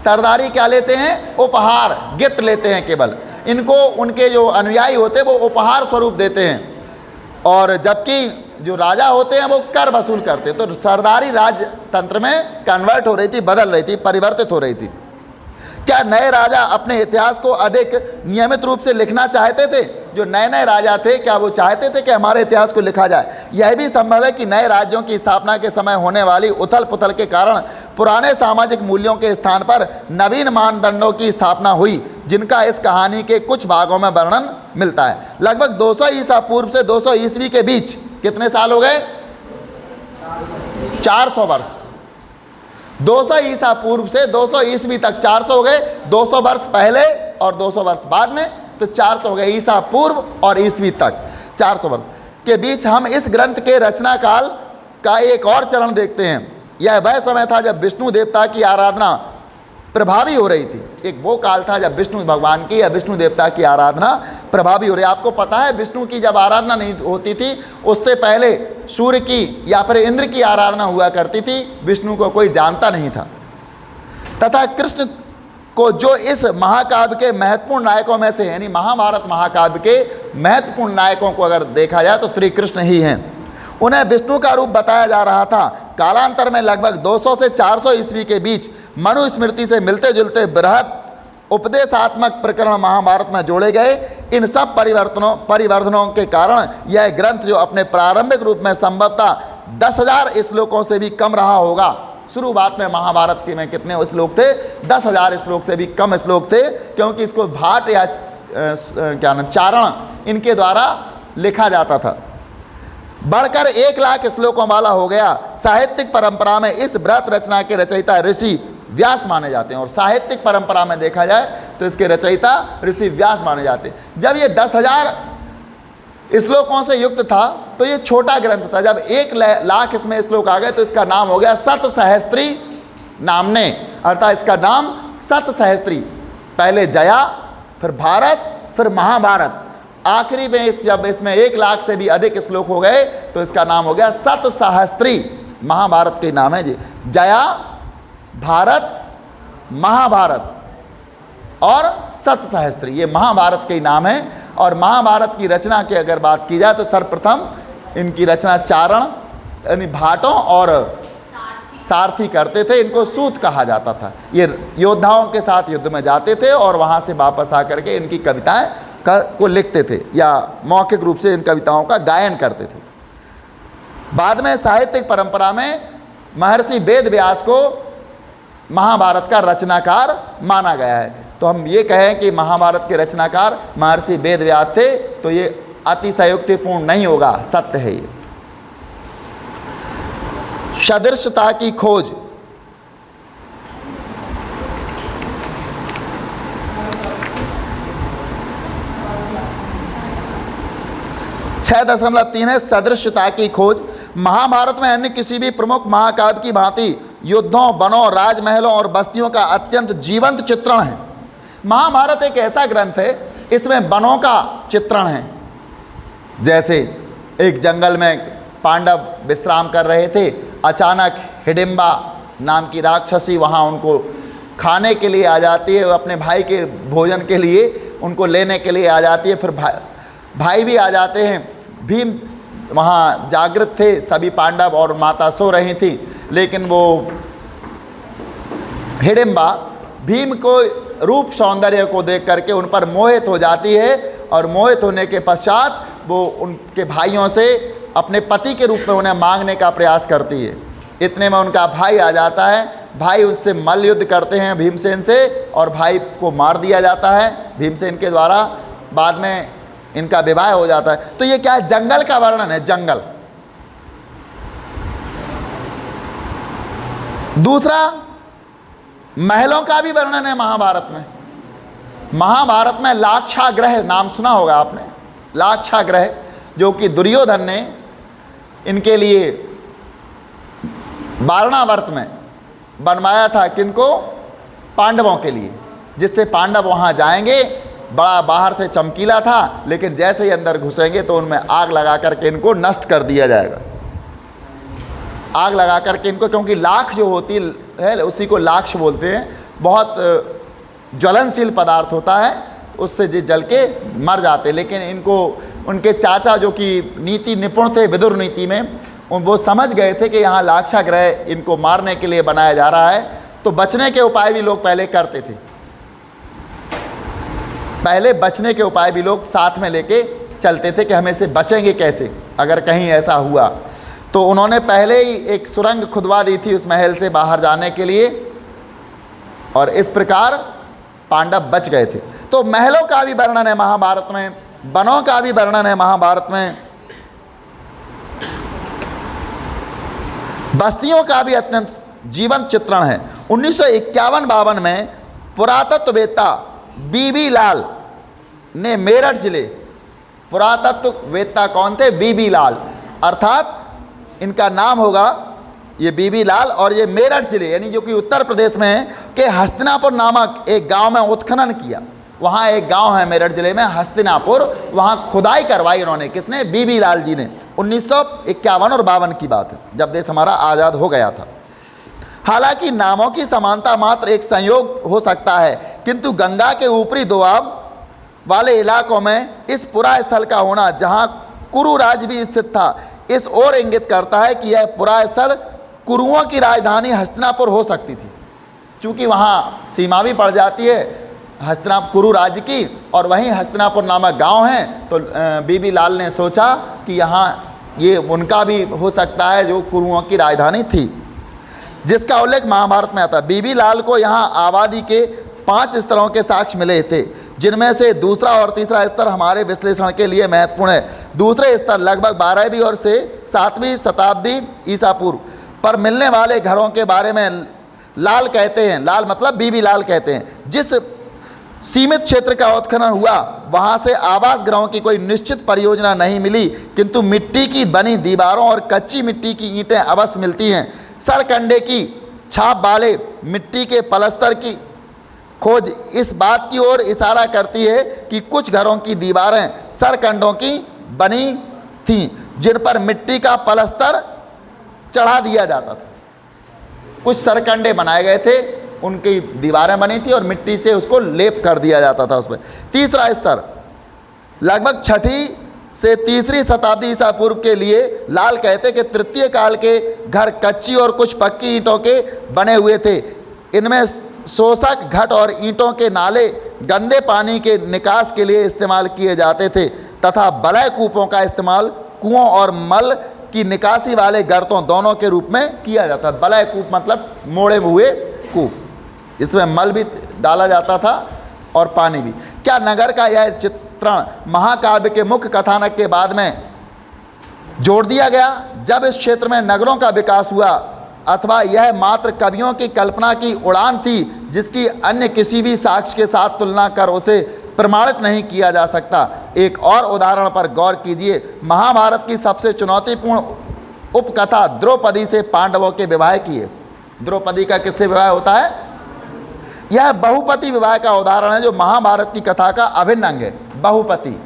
सरदारी क्या लेते हैं? उपहार, गिफ्ट लेते हैं केवल। इनको उनके जो अनुयायी होते हैं वो उपहार स्वरूप देते हैं, और जबकि जो राजा होते हैं वो कर वसूल करते। तो सरदारी राजतंत्र में कन्वर्ट हो रही थी, बदल रही थी, परिवर्तित हो रही थी। क्या नए राजा अपने इतिहास को अधिक नियमित रूप से लिखना चाहते थे? जो नए नए राजा थे, क्या वो चाहते थे कि हमारे इतिहास को लिखा जाए? यह भी संभव है कि नए राज्यों की स्थापना के समय होने वाली उथल पुथल के कारण पुराने सामाजिक मूल्यों के स्थान पर नवीन मानदंडों की स्थापना हुई, जिनका इस कहानी के कुछ भागों में वर्णन मिलता है। लगभग 200 ईसा पूर्व से 200 ईस्वी के बीच कितने साल हो गए? 400 वर्ष। 200 ईसा पूर्व से 200 ईस्वी तक 400 हो गए। 200 वर्ष पहले और 200 वर्ष बाद में, तो 400 हो गए। ईसा पूर्व और ईस्वी तक 400 वर्ष के बीच हम इस ग्रंथ के रचना काल का एक और चरण देखते हैं। यह वह समय था जब विष्णु देवता की आराधना प्रभावी हो रही थी। एक वो काल था जब विष्णु भगवान की या विष्णु देवता की आराधना प्रभावी हो रही। आपको पता है विष्णु की जब आराधना नहीं होती थी, उससे पहले सूर्य की या फिर इंद्र की आराधना हुआ करती थी। विष्णु को कोई जानता नहीं था। तथा कृष्ण को, जो इस महाकाव्य के महत्वपूर्ण नायकों में से, यानी महाभारत महाकाव्य के महत्वपूर्ण नायकों को अगर देखा जाए तो श्री कृष्ण ही हैं, उन्हें विष्णु का रूप बताया जा रहा था। कालांतर में लगभग 200 से 400 ईस्वी के बीच मनुस्मृति से मिलते जुलते बृहत उपदेशात्मक प्रकरण महाभारत में जोड़े गए। इन सब परिवर्धनों के कारण यह ग्रंथ जो अपने प्रारंभिक रूप में संभवतः 10,000 श्लोकों से भी कम रहा होगा। शुरुआत में महाभारत के में कितने श्लोक थे? 10,000 श्लोक से भी कम श्लोक थे, क्योंकि इसको भाट या चारण इनके द्वारा लिखा जाता था। बढ़कर 1,00,000 श्लोकों वाला हो गया। साहित्यिक परंपरा में इस व्रत रचना के रचयिता ऋषि व्यास माने जाते हैं, और साहित्यिक परंपरा में देखा जाए तो इसके रचयिता ऋषि व्यास माने जाते हैं। जब ये 10,000 श्लोकों से युक्त था तो ये छोटा ग्रंथ था। जब 1,00,000 इसमें श्लोक आ गए तो इसका नाम हो गया सतसहस्त्री नामने, अर्थात इसका नाम सतसहस्त्री। पहले जया, फिर भारत, फिर महाभारत, आखिरी में जब इसमें 1,00,000 से भी अधिक श्लोक हो गए तो इसका नाम हो गया सतसहस्त्री। महाभारत के नाम है जी, जया, भारत, महाभारत और सतसहस्त्री, ये महाभारत के नाम है। और महाभारत की रचना की अगर बात की जाए तो सर्वप्रथम इनकी रचना चारण यानी भाटों और सारथी करते थे। इनको सूत कहा जाता था। ये योद्धाओं के साथ युद्ध में जाते थे और वहाँ से वापस आकर के इनकी कविताएं को लिखते थे या मौखिक रूप से इन कविताओं का गायन करते थे। बाद में साहित्यिक परंपरा में महर्षि वेद व्यास को महाभारत का रचनाकार माना गया है। तो हम ये कहें कि महाभारत के रचनाकार महर्षि वेद व्यास थे तो ये अतिशयोक्तिपूर्ण नहीं होगा, सत्य है ये। सदृशता की खोज। छह 6.3 है सदृशता की खोज। महाभारत में अन्य किसी भी प्रमुख महाकाव्य की भांति युद्धों, वनों, राजमहलों और बस्तियों का अत्यंत जीवंत चित्रण है। महाभारत एक ऐसा ग्रंथ है, इसमें वनों का चित्रण है। जैसे एक जंगल में पांडव विश्राम कर रहे थे, अचानक हिडिंबा नाम की राक्षसी वहाँ उनको खाने के लिए आ जाती है, अपने भाई के भोजन के लिए उनको लेने के लिए आ जाती है। फिर भाई भी आ जाते हैं। भीम वहाँ जागृत थे, सभी पांडव और माता सो रही थी, लेकिन वो हिडिंबा भीम को रूप सौंदर्य को देख करके उन पर मोहित हो जाती है और मोहित होने के पश्चात वो उनके भाइयों से अपने पति के रूप में उन्हें मांगने का प्रयास करती है। इतने में उनका भाई आ जाता है। भाई उससे मल्ल युद्ध करते हैं भीमसेन से और भाई को मार दिया जाता है भीमसेन के द्वारा। बाद में इनका विवाह हो जाता है। तो ये क्या है? जंगल का वर्णन है, जंगल। दूसरा, महलों का भी वर्णन है महाभारत में। महाभारत में लाक्षागृह नाम सुना होगा आपने, लाक्षागृह, जो कि दुर्योधन ने इनके लिए वारणावर्त में बनवाया था। किनको? पांडवों के लिए, जिससे पांडव वहाँ जाएंगे। बड़ा बाहर से चमकीला था, लेकिन जैसे ही अंदर घुसेंगे तो उनमें आग लगा करके इनको नष्ट कर दिया जाएगा। आग लगा करके इनको, क्योंकि लाख जो होती है उसी को लाक्ष बोलते हैं, बहुत ज्वलनशील पदार्थ होता है, उससे जो जल के मर जाते। लेकिन इनको उनके चाचा जो कि नीति निपुण थे विदुर नीति में, वो समझ गए थे कि यहाँ लाक्षागृह इनको मारने के लिए बनाया जा रहा है। तो बचने के उपाय भी लोग पहले करते थे। पहले बचने के उपाय भी लोग साथ में लेके चलते थे कि हमें से बचेंगे कैसे अगर कहीं ऐसा हुआ। तो उन्होंने पहले ही एक सुरंग खुदवा दी थी उस महल से बाहर जाने के लिए, और इस प्रकार पांडव बच गए थे। तो महलों का भी वर्णन है महाभारत में, वनों का भी वर्णन है महाभारत में, बस्तियों का भी अत्यंत जीवंत चित्रण है। 1951-52 में पुरातत्ववेत्ता बीबी लाल ने मेरठ जिले, पुरातत्ववेत्ता कौन थे? बीबी लाल, अर्थात इनका नाम होगा ये बीबी लाल, और ये मेरठ जिले यानी जो कि उत्तर प्रदेश में है के हस्तिनापुर नामक एक गांव में उत्खनन किया। वहाँ एक गांव है मेरठ जिले में हस्तिनापुर, वहाँ खुदाई करवाई उन्होंने। किसने? बीबी लाल जी ने। 1951 और 52 की बात है, जब देश हमारा आज़ाद हो गया था। हालांकि नामों की समानता मात्र एक संयोग हो सकता है, किंतु गंगा के ऊपरी दोआब वाले इलाकों में इस पुरा स्थल का होना, जहाँ कुरु राज्य भी स्थित था, इस ओर इंगित करता है कि यह पुरा स्थल कुरुओं की राजधानी हस्तिनापुर हो सकती थी। चूँकि वहाँ सीमा भी पड़ जाती है हस्तिनापुर कुरु राज्य की, और वहीं हस्तिनापुर नामक गांव है। तो बीबी लाल ने सोचा कि यहाँ ये उनका भी हो सकता है जो कुरुओं की राजधानी थी, जिसका उल्लेख महाभारत में आता है। बीबी लाल को यहाँ आबादी के 5 स्तरों के साक्ष्य मिले थे, जिनमें से दूसरा और तीसरा स्तर हमारे विश्लेषण के लिए महत्वपूर्ण है। दूसरे स्तर लगभग 12वीं और से 7वीं शताब्दी ईसा पूर्व पर मिलने वाले घरों के बारे में लाल कहते हैं, लाल मतलब बीबी लाल कहते हैं, जिस सीमित क्षेत्र का उत्खनन हुआ वहाँ से आवास गृहों की कोई निश्चित परियोजना नहीं मिली, किंतु मिट्टी की बनी दीवारों और कच्ची मिट्टी की ईंटें अवश्य मिलती हैं। सरकंडे की छाप वाले मिट्टी के पलस्तर की खोज इस बात की ओर इशारा करती है कि कुछ घरों की दीवारें सरकंडों की बनी थीं, जिन पर मिट्टी का पलस्तर चढ़ा दिया जाता था। कुछ सरकंडे बनाए गए थे, उनकी दीवारें बनी थी और मिट्टी से उसको लेप कर दिया जाता था उसमें। तीसरा स्तर लगभग 6वीं से 3री शताब्दी ईसा पूर्व के लिए लाल कहते कि तृतीय काल के घर कच्ची और कुछ पक्की ईंटों के बने हुए थे। इनमें शोषक घट और ईंटों के नाले गंदे पानी के निकास के लिए इस्तेमाल किए जाते थे तथा बलय कूपों का इस्तेमाल कुओं और मल की निकासी वाले गर्तों दोनों के रूप में किया जाता है। बलय कूप मतलब मोड़े हुए कूप, इसमें मल भी डाला जाता था और पानी भी। क्या नगर का यह चित्रण महाकाव्य के मुख्य कथानक के बाद में जोड़ दिया गया जब इस क्षेत्र में नगरों का विकास हुआ, अथवा यह मात्र कवियों की कल्पना की उड़ान थी जिसकी अन्य किसी भी साक्ष्य के साथ तुलना कर उसे प्रमाणित नहीं किया जा सकता? एक और उदाहरण पर गौर कीजिए। महाभारत की सबसे चुनौतीपूर्ण उपकथा द्रौपदी से पांडवों के विवाह की है। द्रौपदी का किससे विवाह होता है? यह बहुपति विवाह का उदाहरण है जो महाभारत की कथा का अभिन्न अंग है। बहुपति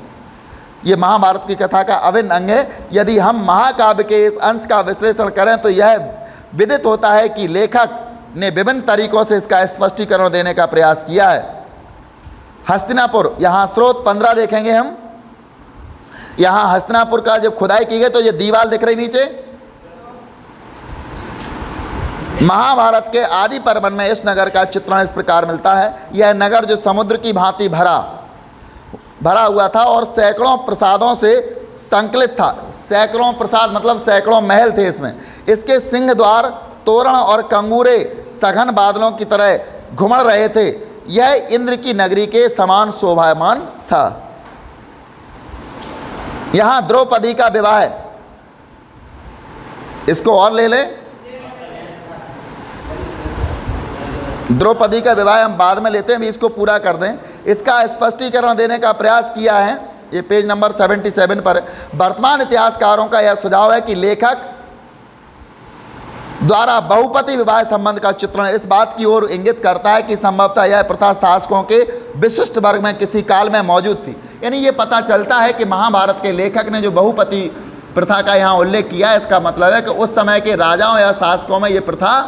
ये महाभारत की कथा का अभिन्न अंग है। यदि हम महाकाव्य के इस अंश का विश्लेषण करें तो यह विदित होता है कि लेखक ने विभिन्न तरीकों से इसका स्पष्टीकरण देने का प्रयास किया है। हस्तिनापुर, यहाँ स्रोत 15 देखेंगे हम। यहाँ हस्तिनापुर का जब खुदाई की गई तो ये दीवार दिख रही नीचे। महाभारत के आदि पर्वन में इस नगर का चित्रण इस प्रकार मिलता है। यह नगर जो समुद्र की भांति भरा हुआ था और सैकड़ों प्रसादों से संकलित था। सैकड़ों प्रसाद मतलब सैकड़ों महल थे इसमें। इसके सिंह द्वार, तोरण और कंगूरे सघन बादलों की तरह घुमड़ रहे थे। यह इंद्र की नगरी के समान शोभायमान था। यहाँ द्रौपदी का विवाह है, इसको और ले लें। द्रौपदी का विवाह हम बाद में लेते हैं, अभी इसको पूरा कर दें। इसका स्पष्टीकरण देने का प्रयास किया है, ये पेज नंबर 77 पर। वर्तमान इतिहासकारों का यह सुझाव है कि लेखक द्वारा बहुपति विवाह संबंध का चित्रण इस बात की ओर इंगित करता है कि संभवतः यह प्रथा शासकों के विशिष्ट वर्ग में किसी काल में मौजूद थी। यानी ये पता चलता है कि महाभारत के लेखक ने जो बहुपति प्रथा का यहाँ उल्लेख किया है, इसका मतलब है कि उस समय के राजाओं या शासकों में ये प्रथा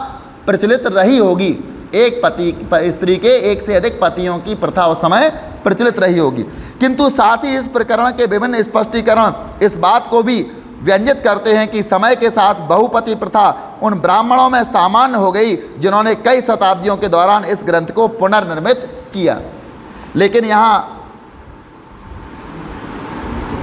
प्रचलित रही होगी। एक पति स्त्री के एक से अधिक पतियों की प्रथा उस समय प्रचलित रही होगी। किंतु साथ ही इस प्रकरण के विभिन्न स्पष्टीकरण इस बात को भी व्यंजित करते हैं कि समय के साथ बहुपति प्रथा उन ब्राह्मणों में सामान्य हो गई जिन्होंने कई शताब्दियों के दौरान इस ग्रंथ को पुनर्निर्मित किया। लेकिन यहाँ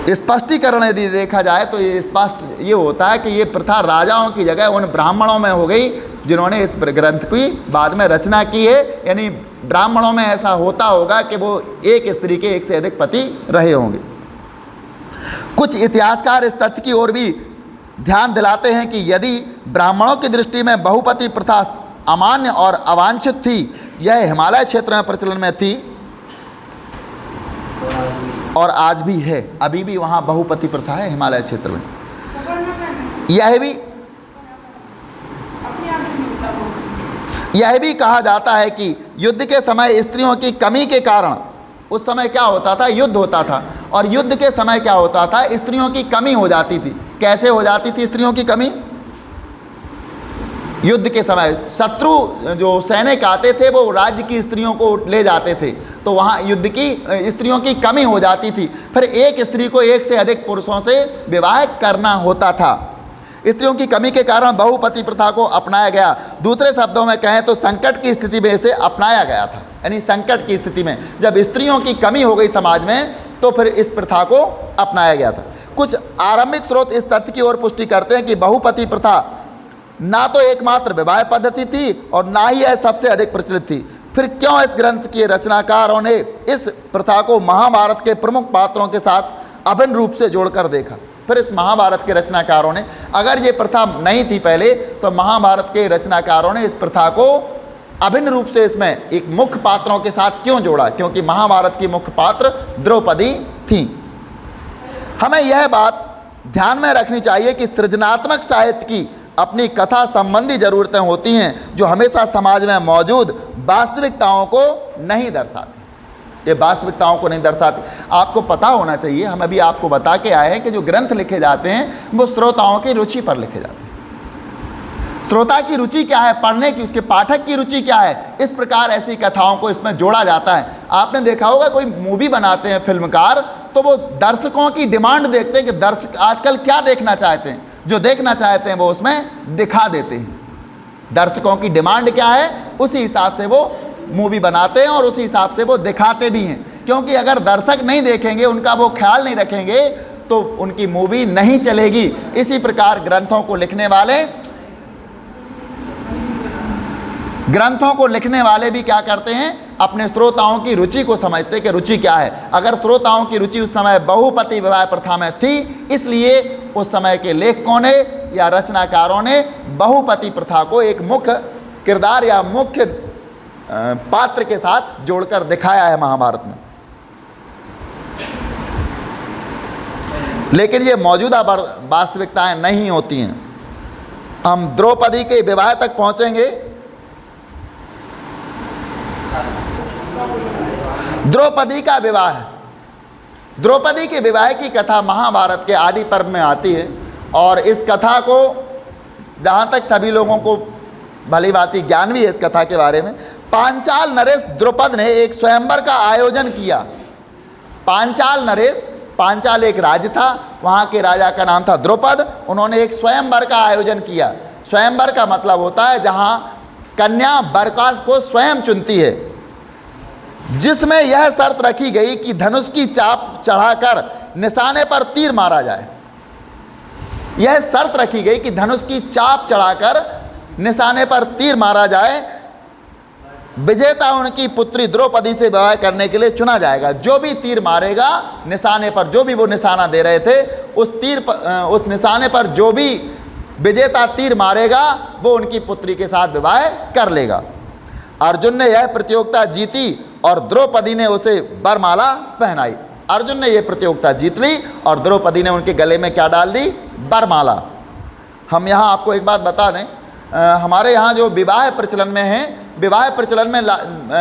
स्पष्टीकरण यदि देखा जाए तो ये स्पष्ट ये होता है कि ये प्रथा राजाओं की जगह उन ब्राह्मणों में हो गई जिन्होंने इस ग्रंथ की बाद में रचना की है। यानी ब्राह्मणों में ऐसा होता होगा कि वो एक स्त्री के एक से अधिक पति रहे होंगे। कुछ इतिहासकार इस तथ्य की ओर भी ध्यान दिलाते हैं कि यदि ब्राह्मणों की दृष्टि में बहुपति प्रथा अमान्य और अवांछित थी, यह हिमालय क्षेत्र में प्रचलन में थी और आज भी है। अभी भी वहाँ बहुपति प्रथा है हिमालय क्षेत्र में। यह भी कहा जाता है कि युद्ध के समय स्त्रियों की कमी के कारण, उस समय क्या होता था, युद्ध होता था, और युद्ध के समय क्या होता था, स्त्रियों की कमी हो जाती थी। कैसे हो जाती थी स्त्रियों की कमी? युद्ध के समय शत्रु जो सैनिक आते थे वो राज्य की स्त्रियों को ले जाते थे, तो वहाँ युद्ध की स्त्रियों की कमी हो जाती थी। फिर एक स्त्री को एक से अधिक पुरुषों से विवाह करना होता था। स्त्रियों की कमी के कारण बहुपति प्रथा को अपनाया गया। दूसरे शब्दों में कहें तो संकट की स्थिति में इसे अपनाया गया था। यानी संकट की स्थिति में, जब स्त्रियों की कमी हो गई समाज में, तो फिर इस प्रथा को अपनाया गया था। कुछ आरंभिक स्रोत इस तथ्य की ओर पुष्टि करते हैं कि बहुपति प्रथा ना तो एकमात्र विवाह पद्धति थी और ना ही यह सबसे अधिक प्रचलित थी। फिर क्यों इस ग्रंथ के रचनाकारों ने इस प्रथा को महाभारत के प्रमुख पात्रों के साथ अभिन्न रूप से जोड़कर देखा? फिर इस महाभारत के रचनाकारों ने, अगर ये प्रथा नहीं थी पहले, तो महाभारत के रचनाकारों ने इस प्रथा को अभिन्न रूप से इसमें एक मुख्य पात्रों के साथ क्यों जोड़ा? क्योंकि महाभारत की मुख्य पात्र द्रौपदी थी। हमें यह बात ध्यान में रखनी चाहिए कि सृजनात्मक साहित्य की अपनी कथा संबंधी ज़रूरतें होती हैं जो हमेशा समाज में मौजूद वास्तविकताओं को नहीं दर्शाती। ये वास्तविकताओं को नहीं दर्शाती। आपको पता होना चाहिए, हम अभी आपको बता के आए हैं कि जो ग्रंथ लिखे जाते हैं वो श्रोताओं की रुचि पर लिखे जाते हैं। श्रोता की रुचि क्या है पढ़ने की, उसके पाठक की रुचि क्या है, इस प्रकार ऐसी कथाओं को इसमें जोड़ा जाता है। आपने देखा होगा कोई मूवी बनाते हैं फिल्मकार, तो वो दर्शकों की डिमांड देखते हैं कि दर्शक आजकल क्या देखना चाहते हैं, जो देखना चाहते हैं वो उसमें दिखा देते हैं। दर्शकों की डिमांड क्या है, उसी हिसाब से वो मूवी बनाते हैं और उसी हिसाब से वो दिखाते भी हैं। क्योंकि अगर दर्शक नहीं देखेंगे, उनका वो ख्याल नहीं रखेंगे, तो उनकी मूवी नहीं चलेगी। इसी प्रकार ग्रंथों को लिखने वाले भी क्या करते हैं, अपने श्रोताओं की रुचि को समझते हैं कि रुचि क्या है। अगर श्रोताओं की रुचि उस समय बहुपति विवाह प्रथा में थी, इसलिए उस समय के लेखकों ने या रचनाकारों ने बहुपति प्रथा को एक मुख्य किरदार या मुख्य पात्र के साथ जोड़कर दिखाया है महाभारत में। लेकिन ये मौजूदा वास्तविकताएं नहीं होती हैं। हम द्रौपदी के विवाह तक पहुंचेंगे। द्रौपदी का विवाह, द्रौपदी के विवाह की कथा महाभारत के आदि पर्व में आती है। और इस कथा को जहाँ तक सभी लोगों को भली भांति ज्ञान भी है इस कथा के बारे में, पांचाल नरेश द्रुपद ने एक स्वयंवर का आयोजन किया। पांचाल नरेश, पांचाल एक राज्य था, वहाँ के राजा का नाम था द्रुपद। उन्होंने एक स्वयंवर का आयोजन किया। स्वयंवर का मतलब होता है जहाँ कन्या वर को स्वयं चुनती है, जिसमें यह शर्त रखी गई कि धनुष की चाप चढ़ाकर निशाने पर तीर मारा जाए। यह शर्त रखी गई कि धनुष की चाप चढ़ाकर निशाने पर तीर मारा जाए। विजेता उनकी पुत्री द्रौपदी से विवाह करने के लिए चुना जाएगा। जो भी तीर मारेगा निशाने पर, जो भी वो निशाना दे रहे थे, उस निशाने पर जो भी विजेता तीर मारेगा वो उनकी पुत्री के साथ विवाह कर लेगा। अर्जुन ने यह प्रतियोगिता जीती और द्रौपदी ने उसे वरमाला पहनाई। अर्जुन ने यह प्रतियोगिता जीत ली और द्रौपदी ने उनके गले में क्या डाल दी, वरमाला। हम यहाँ आपको एक बात बता दें, हमारे यहाँ जो विवाह प्रचलन में है, विवाह प्रचलन में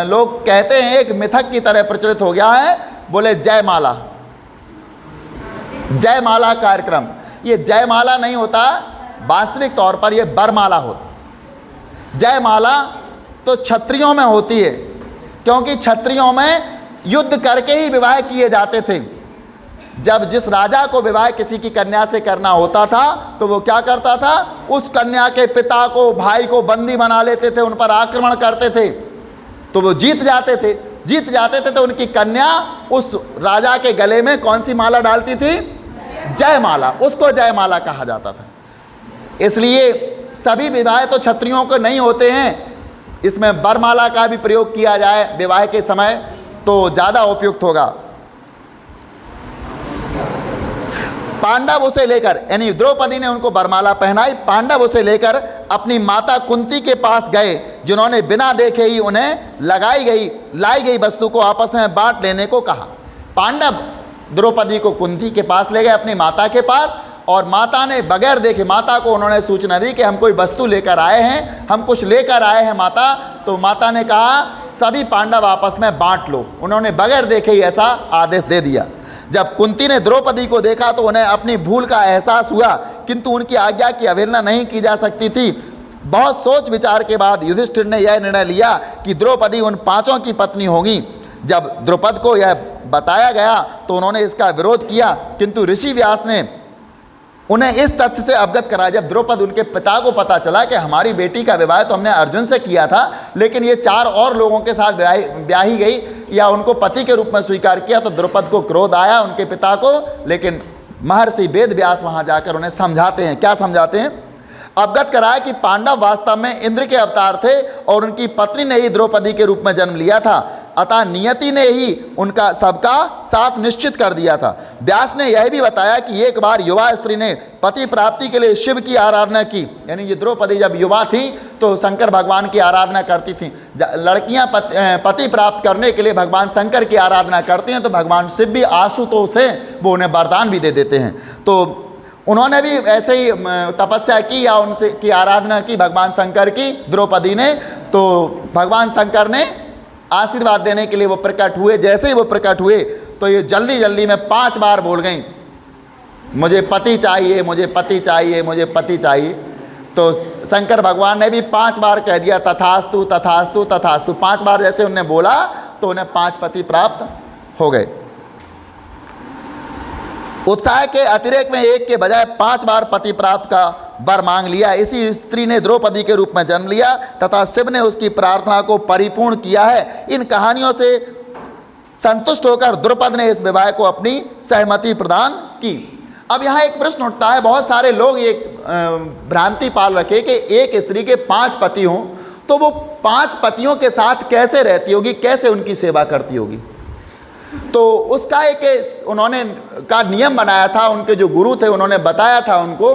लोग कहते हैं एक मिथक की तरह प्रचलित हो गया है, बोले जयमाला, जयमाला कार्यक्रम। ये जयमाला नहीं होता, वास्तविक तौर पर यह वरमाला होती। जयमाला तो क्षत्रियों में होती है, क्योंकि क्षत्रियों में युद्ध करके ही विवाह किए जाते थे। जब जिस राजा को विवाह किसी की कन्या से करना होता था, तो वो क्या करता था, उस कन्या के पिता को, भाई को बंदी बना लेते थे, उन पर आक्रमण करते थे, तो वो जीत जाते थे तो उनकी कन्या उस राजा के गले में कौन सी माला डालती थी, जयमाला। उसको जयमाला कहा जाता था। इसलिए सभी विवाह तो क्षत्रियों को नहीं होते हैं, इसमें वरमाला का भी प्रयोग किया जाए विवाह के समय तो ज़्यादा उपयुक्त होगा। पांडव उसे लेकर, यानी द्रौपदी ने उनको वरमाला पहनाई, पांडव उसे लेकर अपनी माता कुंती के पास गए, जिन्होंने बिना देखे ही उन्हें लाई गई वस्तु को आपस में बांट लेने को कहा। पांडव द्रौपदी को कुंती के पास ले गए, अपनी माता के पास, और माता ने बगैर देखे, माता को उन्होंने सूचना दी कि हम कोई वस्तु लेकर आए हैं, हम कुछ लेकर आए हैं माता। तो माता ने कहा सभी पांडव आपस में बांट लो। उन्होंने बगैर देखे ही ऐसा आदेश दे दिया। जब कुंती ने द्रौपदी को देखा तो उन्हें अपनी भूल का एहसास हुआ, किंतु उनकी आज्ञा की अवहेलना नहीं की जा सकती थी। बहुत सोच विचार के बाद युधिष्ठिर ने यह निर्णय लिया कि द्रौपदी उन पांचों की पत्नी होगी। जब द्रुपद को यह बताया गया तो उन्होंने इसका विरोध किया, किंतु ऋषि व्यास ने उन्हें इस तथ्य से अवगत कराया। जब द्रौपदी उनके पिता को पता चला कि हमारी बेटी का विवाह तो हमने अर्जुन से किया था, लेकिन ये 4 और लोगों के साथ ब्याही गई या उनको पति के रूप में स्वीकार किया, तो द्रौपदी को क्रोध आया उनके पिता को। लेकिन महर्षि वेद व्यास वहाँ जाकर उन्हें समझाते हैं। क्या समझाते हैं? अवगत कराया कि पांडव वास्तव में इंद्र के अवतार थे और उनकी पत्नी ने ही द्रौपदी के रूप में जन्म लिया था, अतः नियति ने ही उनका सबका साथ निश्चित कर दिया था। व्यास ने यह भी बताया कि एक बार युवा स्त्री ने पति प्राप्ति के लिए शिव की आराधना की, यानी ये द्रौपदी जब युवा थी तो शंकर भगवान की आराधना करती थी। लड़कियां पति प्राप्त करने के लिए भगवान शंकर की आराधना करती हैं, तो भगवान शिव भी आशुतोष हैं, वो उन्हें वरदान भी दे देते हैं। तो उन्होंने भी ऐसे ही तपस्या की या उनसे की आराधना की भगवान शंकर की, द्रौपदी ने। तो भगवान शंकर ने आशीर्वाद देने के लिए वो प्रकट हुए। जैसे ही वो प्रकट हुए तो ये जल्दी जल्दी में 5 बार बोल गई, मुझे पति चाहिए, मुझे पति चाहिए, मुझे पति चाहिए। तो शंकर भगवान ने भी 5 बार कह दिया, तथास्तु तथास्तु तथास्तु। 5 बार जैसे उन्होंने बोला तो उन्हें 5 पति प्राप्त हो गए। उत्साह के अतिरेक में एक के बजाय 5 बार पति प्राप्त का वर मांग लिया। इसी स्त्री ने द्रौपदी के रूप में जन्म लिया तथा शिव ने उसकी प्रार्थना को परिपूर्ण किया है। इन कहानियों से संतुष्ट होकर द्रौपदी ने इस विवाह को अपनी सहमति प्रदान की। अब यहाँ एक प्रश्न उठता है, बहुत सारे लोग ये भ्रांति पाल रखे कि एक स्त्री के 5 पति हों, तो वो 5 पतियों के साथ कैसे रहती होगी, कैसे उनकी सेवा करती होगी। तो उसका एक उन्होंने का नियम बनाया था, उनके जो गुरु थे उन्होंने बताया था उनको,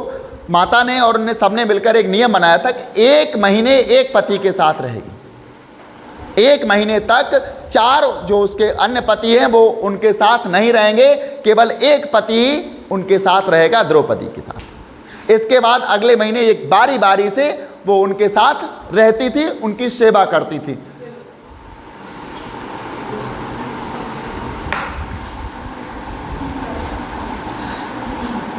माता ने और उन्हें सबने मिलकर एक नियम बनाया था कि 1 महीने एक पति के साथ रहेगी। 1 महीने तक 4 जो उसके अन्य पति हैं वो उनके साथ नहीं रहेंगे, केवल एक पति ही उनके साथ रहेगा, द्रौपदी के साथ। इसके बाद अगले महीने एक बारी बारी से वो उनके साथ रहती थी, उनकी सेवा करती थी।